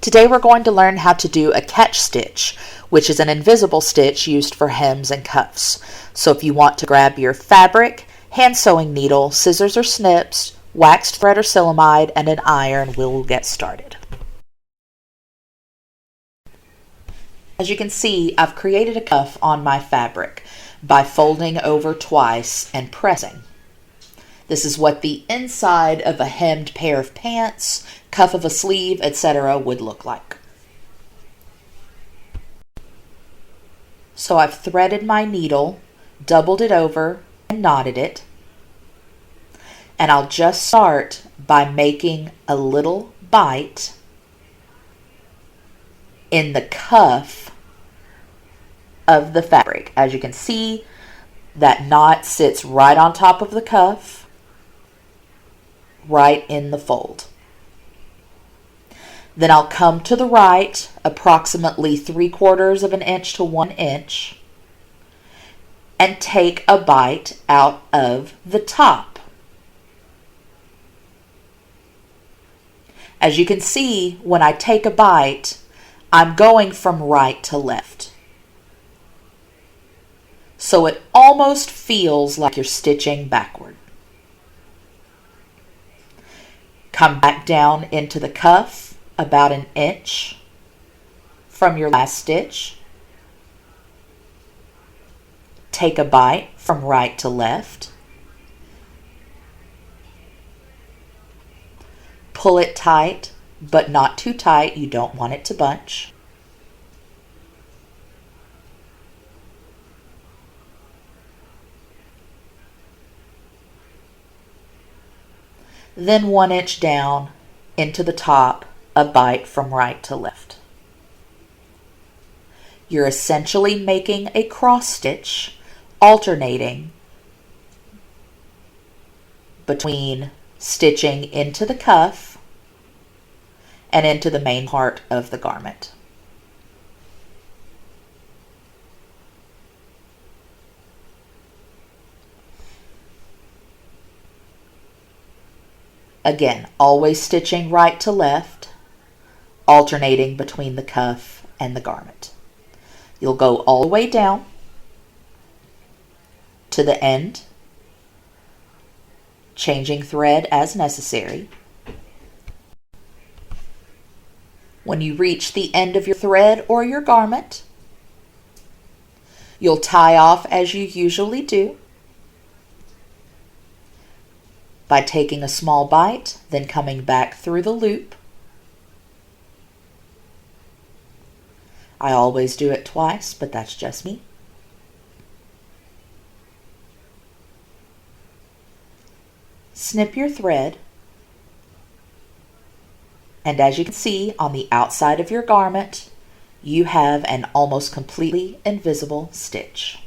Today we're going to learn how to do a catch stitch, which is an invisible stitch used for hems and cuffs. So if you want to grab your fabric, hand sewing needle, scissors or snips, waxed thread or silicone, and an iron, we'll get started. As you can see, I've created a cuff on my fabric by folding over twice and pressing. This is what the inside of a hemmed pair of pants, cuff of a sleeve, etc. would look like. So I've threaded my needle, doubled it over, and knotted it. And I'll just start by making a little bite in the cuff of the fabric. As you can see, that knot sits right on top of the cuff, right in the fold. Then I'll come to the right approximately 3/4 of an inch to 1 inch and take a bite out of the top. As you can see, when I take a bite, I'm going from right to left. So it almost feels like you're stitching backward. Come back down into the cuff about 1 inch from your last stitch. Take a bite from right to left. Pull it tight, but not too tight. You don't want it to bunch. Then 1 inch down into the top, a bite from right to left. You're essentially making a cross stitch, alternating between stitching into the cuff and into the main part of the garment. Again, always stitching right to left, alternating between the cuff and the garment. You'll go all the way down to the end, changing thread as necessary. When you reach the end of your thread or your garment, you'll tie off as you usually do by taking a small bite, then coming back through the loop. I always do it twice, but that's just me. Snip your thread, and as you can see on the outside of your garment, you have an almost completely invisible stitch.